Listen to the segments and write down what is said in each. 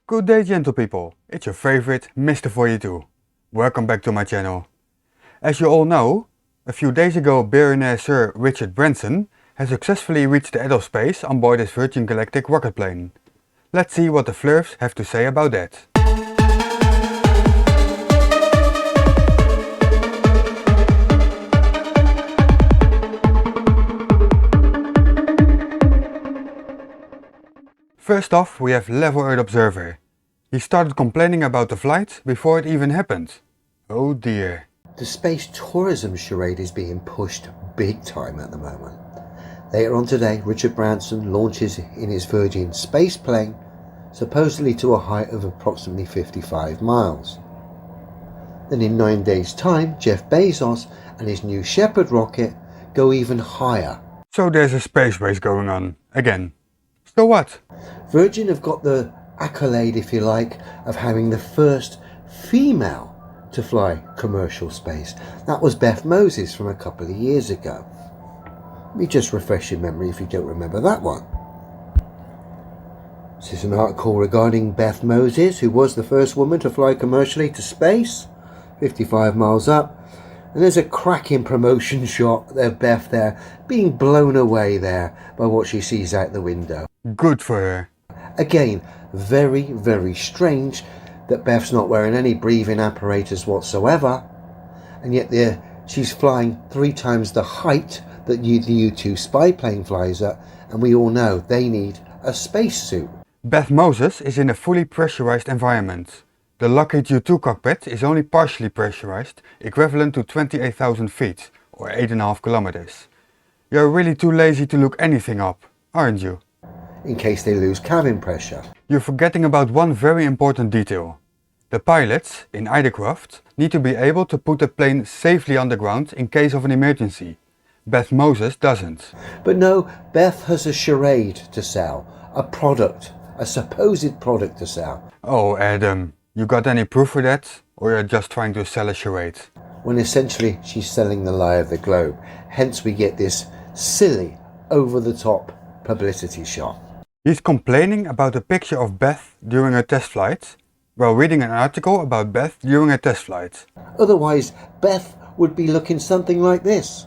Good day, gentle people, it's your favorite Mr. 42. Welcome back to my channel. As you all know, a few days ago billionaire Sir Richard Branson has successfully reached the edge of space on board his Virgin Galactic rocket plane. Let's see what the flerfs have to say about that. First off, we have Level Earth Observer. He started complaining about the flight before it even happened. Oh dear. The space tourism charade is being pushed big time at the moment. Later on today, Richard Branson launches in his Virgin space plane, supposedly to a height of approximately 55 miles. Then in 9 days' time, Jeff Bezos and his New Shepard rocket go even higher. So there's a space race going on, again. So what? Virgin have got the accolade, if you like, of having the first female to fly commercial space. That was Beth Moses from a couple of years ago. Let me just refresh your memory if you don't remember that one. This is an article regarding Beth Moses, who was the first woman to fly commercially to space, 55 miles up. And there's a cracking promotion shot of Beth there, being blown away there by what she sees out the window. Good for her. Again, very, very strange that Beth's not wearing any breathing apparatus whatsoever, and yet she's flying 3 times the height that the U-2 spy plane flies at, and we all know they need a spacesuit. Beth Moses is in a fully pressurized environment. The Lockheed U-2 cockpit is only partially pressurized, equivalent to 28,000 feet, or 8.5 kilometers. You're really too lazy to look anything up, aren't you? In case they lose cabin pressure. You're forgetting about one very important detail. The pilots, in either craft, need to be able to put the plane safely on the ground in case of an emergency. Beth Moses doesn't. But no, Beth has a charade to sell, a product, a supposed product to sell. Oh Adam, you got any proof for that? Or you're just trying to sell a charade? When essentially she's selling the lie of the globe. Hence we get this silly, over-the-top publicity shot. He's complaining about a picture of Beth during a test flight, while reading an article about Beth during a test flight. Otherwise, Beth would be looking something like this.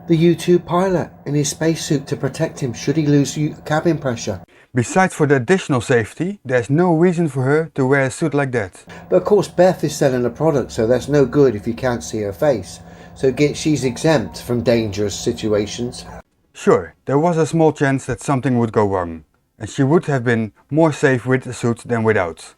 The U-2 pilot in his spacesuit to protect him should he lose cabin pressure. Besides for the additional safety, there's no reason for her to wear a suit like that. But of course Beth is selling a product, so that's no good if you can't see her face. So she's exempt from dangerous situations. Sure, there was a small chance that something would go wrong, and she would have been more safe with the suit than without.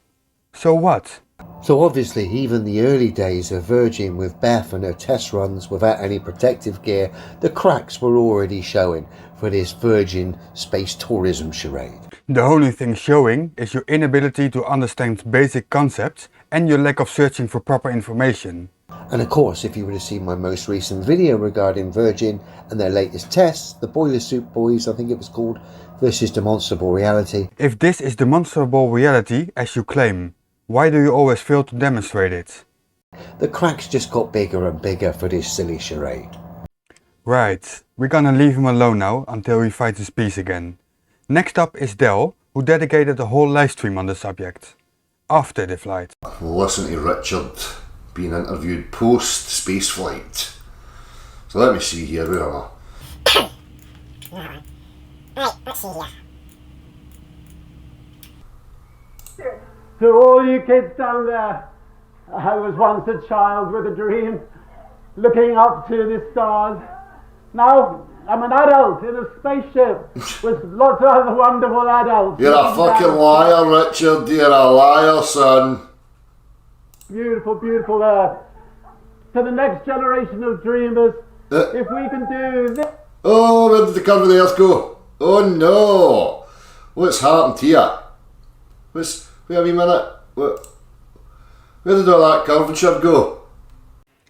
So what? So obviously even the early days of Virgin with Beth and her test runs without any protective gear, the cracks were already showing for this Virgin space tourism charade. The only thing showing is your inability to understand basic concepts and your lack of searching for proper information. And of course, if you would have seen my most recent video regarding Virgin and their latest tests, the Boiler Suit Boys, I think it was called, versus Demonstrable Reality. If this is demonstrable reality, as you claim, why do you always fail to demonstrate it? The cracks just got bigger and bigger for this silly charade. Right, we're gonna leave him alone now until he finds his peace again. Next up is Dell, who dedicated a whole livestream on the subject. After the flight. We'll listen to Richard being interviewed post-space flight. So let me see here, where am I? Right, let's see here. To all you kids down there, I was once a child with a dream, looking up to the stars. Now I'm an adult in a spaceship with lots of other wonderful adults. You're a fucking liar, Richard. You're a liar, son. Beautiful, beautiful Earth. To the next generation of dreamers, if we can do this. Oh, where did the curve of the earth go? Oh no! What's happened here? Wait a wee minute. Where did all that curvature go?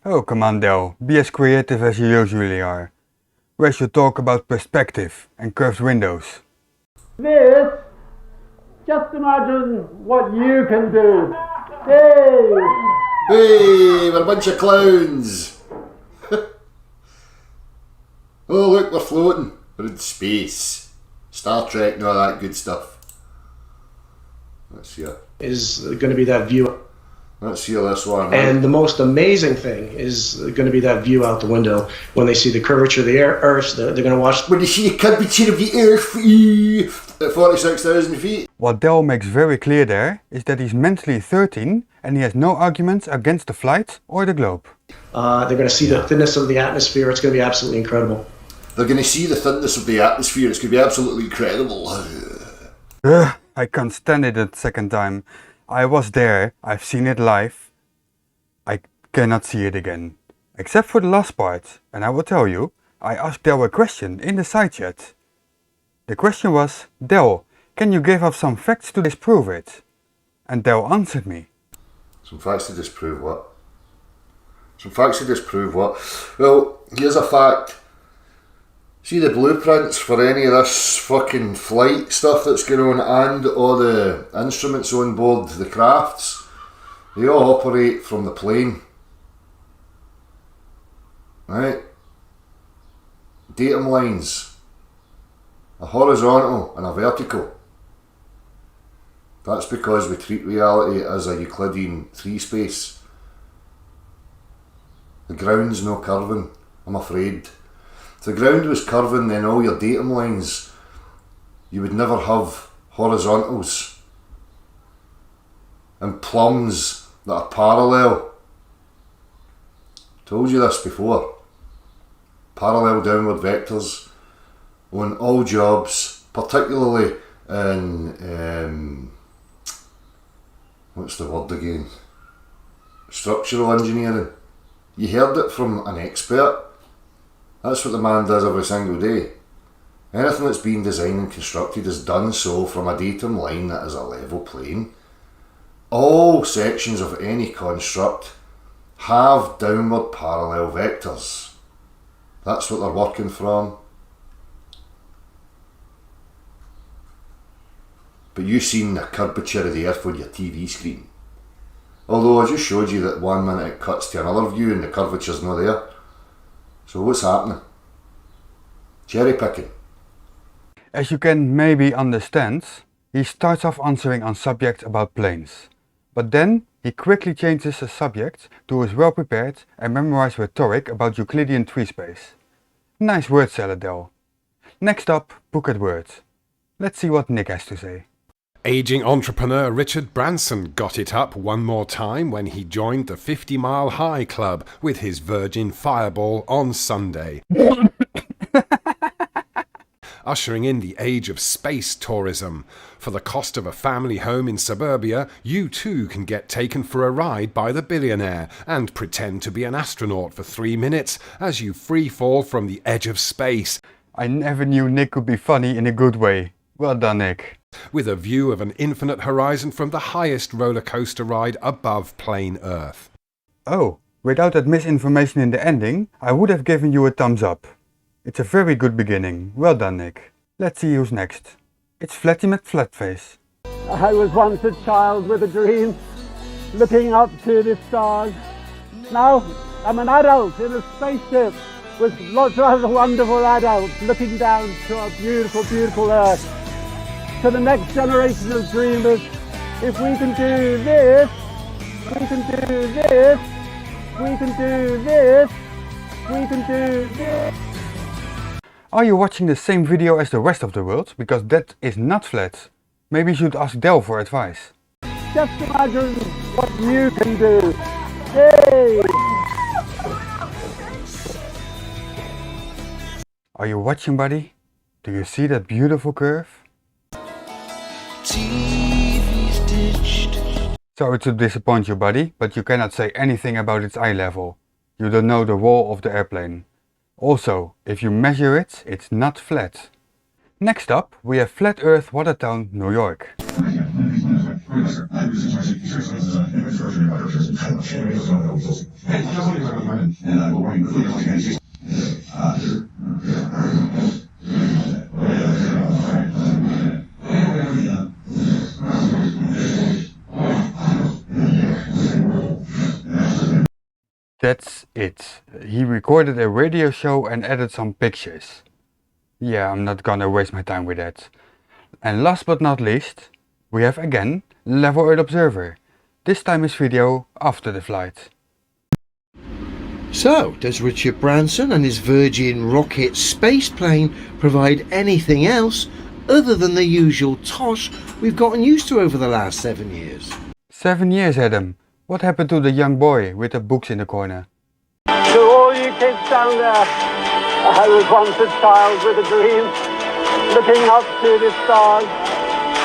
Oh come on Dell, be as creative as you usually are. Where's your talk about perspective and curved windows? This, just imagine what you can do. Hey! Hey, we're a bunch of clowns. Oh look, we're floating. We're in space. Star Trek and all that good stuff. Let's see it. Is going to be that view. Let's see this one. And the most amazing thing is going to be that view out the window when they see the curvature of the Earth. They're going to watch. When you see the curvature of the Earth at 46,000 feet. What Del makes very clear there is that he's mentally 13 and he has no arguments against the flight or the globe. They're going to see the thinness of the atmosphere. It's going to be absolutely incredible. They're going to see the thinness of the atmosphere. It's going to be absolutely incredible. I can't stand it a second time. I was there, I've seen it live. I cannot see it again. Except for the last part. And I will tell you, I asked Del a question in the side chat. The question was, Del, can you give us some facts to disprove it? And Del answered me. Some facts to disprove what? Some facts to disprove what? Well, here's a fact. See the blueprints for any of this fucking flight stuff that's going on and all the instruments on board the crafts, they all operate from the plane. Right? Datum lines. A horizontal and a vertical. That's because we treat reality as a Euclidean 3 space. The ground's no curving, I'm afraid. If the ground was curving, then all your datum lines, you would never have horizontals and plumbs that are parallel. Told you this before. Parallel downward vectors on all jobs, particularly in what's the word again? Structural engineering. You heard it from an expert. That's what the man does every single day. Anything that's been designed and constructed is done so from a datum line that is a level plane. All sections of any construct have downward parallel vectors. That's what they're working from. But you've seen the curvature of the Earth on your TV screen. Although I just showed you that 1 minute it cuts to another view and the curvature's not there. So what's happening? Cherry picking. As you can maybe understand, he starts off answering on subjects about planes. But then he quickly changes the subject to his well-prepared and memorized rhetoric about Euclidean 3 space. Nice word salad, Del. Next up, book at words. Let's see what Nick has to say. Aging entrepreneur Richard Branson got it up one more time when he joined the 50 Mile High Club with his Virgin Fireball on Sunday. Ushering in the age of space tourism. For the cost of a family home in suburbia, you too can get taken for a ride by the billionaire and pretend to be an astronaut for 3 minutes as you free fall from the edge of space. I never knew Nick could be funny in a good way. Well done, Nick. With a view of an infinite horizon from the highest roller coaster ride above plain Earth. Oh, without that misinformation in the ending, I would have given you a thumbs up. It's a very good beginning. Well done, Nick. Let's see who's next. It's Flatty Flatface. I was once a child with a dream, looking up to the stars. Now I'm an adult in a spaceship with lots of other wonderful adults looking down to our beautiful, beautiful Earth. To the next generation of dreamers, if we can do this, we can do this, we can do this, we can do this. Are you watching the same video as the rest of the world? Because that is not flat. Maybe you should ask Del for advice. Just imagine what you can do. Hey! Are you watching, buddy? Do you see that beautiful curve? Sorry to disappoint you, buddy, but you cannot say anything about its eye level. You don't know the wall of the airplane. Also, if you measure it, it's not flat. Next up, we have Flat Earth Watertown, New York. That's it. He recorded a radio show and added some pictures. Yeah, I'm not gonna waste my time with that. And last but not least, we have again Level 8 observer. This time his video after the flight. So, does Richard Branson and his Virgin rocket space plane provide anything else other than the usual tosh we've gotten used to over the last 7 years? 7 years, Adam. What happened to the young boy with the books in the corner? To all you kids down there, I was once a child with a dream, looking up to the stars.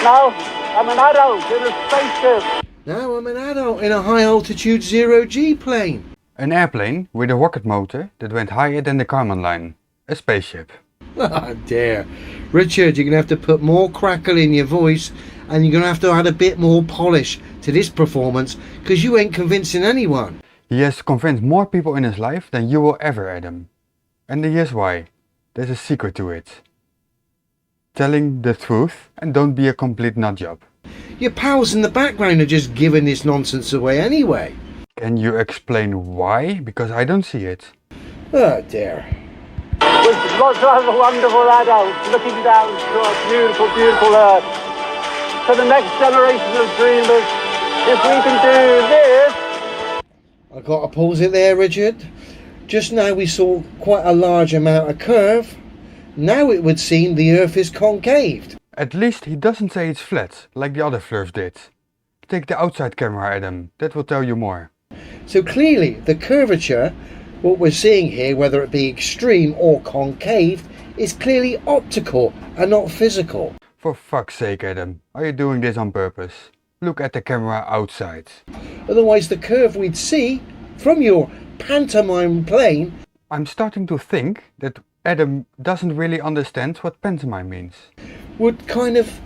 Now I'm an adult in a spaceship. Now I'm an adult in a high altitude 0G plane. An airplane with a rocket motor that went higher than the Kármán line. A spaceship. Ah, dear. Richard, you're going to have to put more crackle in your voice, and you're going to have to add a bit more polish to this performance, because you ain't convincing anyone. He has convinced more people in his life than you will ever, Adam. And here's why. There's a secret to it. Telling the truth and don't be a complete nutjob. Your pals in the background are just giving this nonsense away anyway. Can you explain why? Because I don't see it. Oh dear. With lots of other wonderful adults looking down to our beautiful, beautiful Earth. To the next generation of dreamers, if we can do this. I've got to pause it there, Richard. Just now we saw quite a large amount of curve. Now it would seem the Earth is concaved. At least he doesn't say it's flat, like the other flerfs did. Take the outside camera, Adam. That will tell you more. So clearly the curvature, what we're seeing here, whether it be extreme or concave, is clearly optical and not physical. For fuck's sake, Adam. Are you doing this on purpose? Look at the camera outside. Otherwise the curve we'd see from your pantomime plane. I'm starting to think that Adam doesn't really understand what pantomime means. Would kind of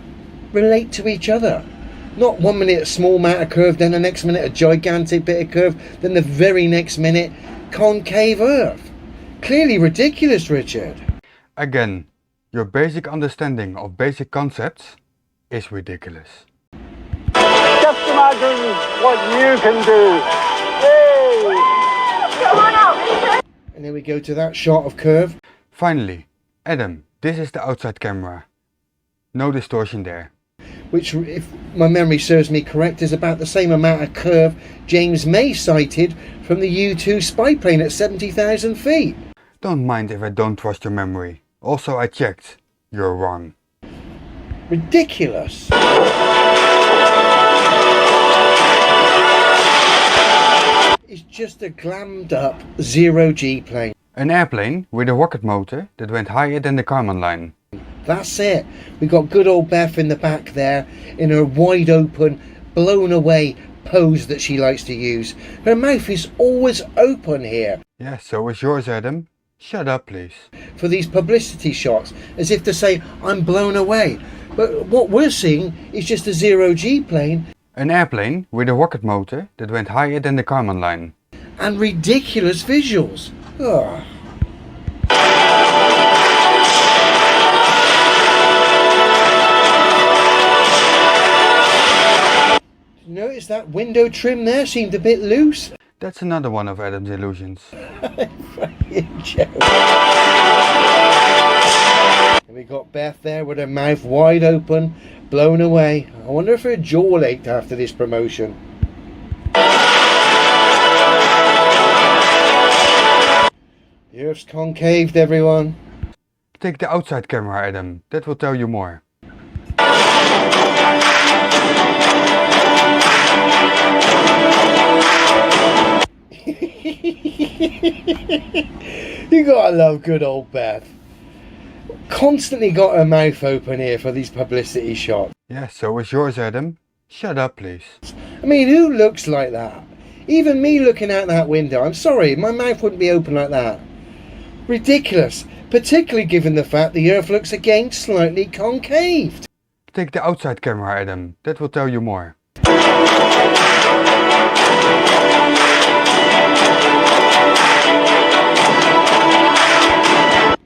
relate to each other. Not 1 minute a small amount of curve, then the next minute a gigantic bit of curve, then the very next minute concave Earth. Clearly ridiculous, Richard. Again, your basic understanding of basic concepts is ridiculous. Just imagine what you can do. Hey! Come on out, Richard! And then we go to that shot of curve. Finally, Adam, this is the outside camera. No distortion there. Which, if my memory serves me correct, is about the same amount of curve James May cited from the U-2 spy plane at 70,000 feet. Don't mind if I don't trust your memory. Also, I checked. You're wrong. Ridiculous. It's just a glammed up 0G plane. An airplane with a rocket motor that went higher than the Kármán line. That's it. We got good old Beth in the back there in her wide open, blown away pose that she likes to use. Her mouth is always open here. Yeah, so is yours, Adam. Shut up, please. For these publicity shots, as if to say, I'm blown away. But what we're seeing is just a 0G plane. An airplane with a rocket motor that went higher than the Kármán line. And ridiculous visuals. Ugh. Notice that window trim there seemed a bit loose. That's another one of Adam's illusions. Fucking joke. And we got Beth there with her mouth wide open, blown away. I wonder if her jaw ached after this promotion. The Earth's concaved, everyone. Take the outside camera, Adam. That will tell you more. You gotta love good old Beth. Constantly got her mouth open here for these publicity shots. Yeah, so is yours, Adam. Shut up, please. I mean, who looks like that? Even me looking out that window, I'm sorry, my mouth wouldn't be open like that. Ridiculous, particularly given the fact the Earth looks again slightly concaved. Take the outside camera, Adam. That will tell you more.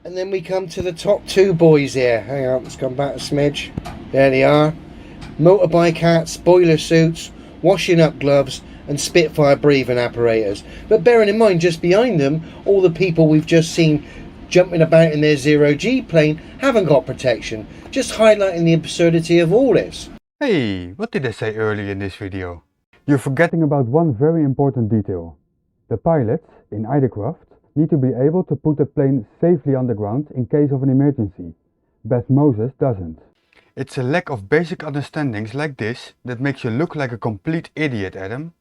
And then we come to the top two boys here. Hang on, let's come back a smidge. There they are. Motorbike hats, boiler suits, washing up gloves and Spitfire breathing apparatus. But bearing in mind, just behind them, all the people we've just seen jumping about in their 0G plane haven't got protection. Just highlighting the absurdity of all this. Hey, what did I say earlier in this video? You're forgetting about one very important detail. The pilots in either craft need to be able to put the plane safely on the ground in case of an emergency. Beth Moses doesn't. It's a lack of basic understandings like this that makes you look like a complete idiot, Adam.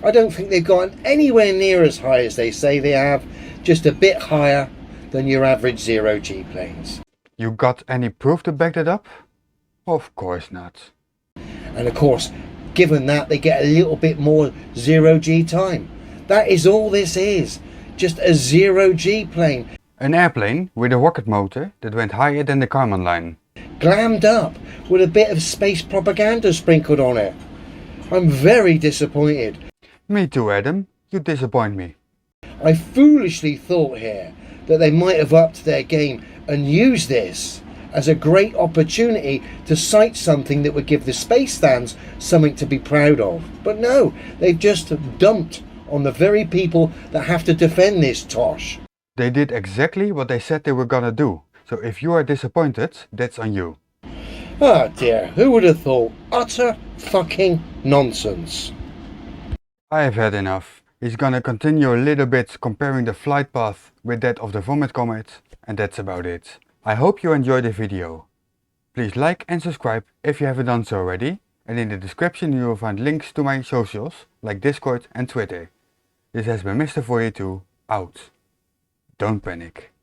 I don't think they've gotten anywhere near as high as they say they have, just a bit higher than your average zero-G planes. You got any proof to back that up? Of course not. And of course, given that, they get a little bit more zero-G time. That is all this is, just a zero-G plane. An airplane with a rocket motor that went higher than the Kármán line. Glammed up with a bit of space propaganda sprinkled on it. I'm very disappointed. Me too, Adam. You disappoint me. I foolishly thought here that they might have upped their game and used this as a great opportunity to cite something that would give the space fans something to be proud of. But no, they've just dumped on the very people that have to defend this tosh. They did exactly what they said they were gonna do. So if you are disappointed, that's on you. Ah dear, who would have thought? Utter fucking nonsense. I have had enough. He's gonna continue a little bit comparing the flight path with that of the Vomit Comet, and that's about it. I hope you enjoyed the video. Please like and subscribe if you haven't done so already, and in the description you will find links to my socials like Discord and Twitter. This has been Mr. 42 out. Don't panic.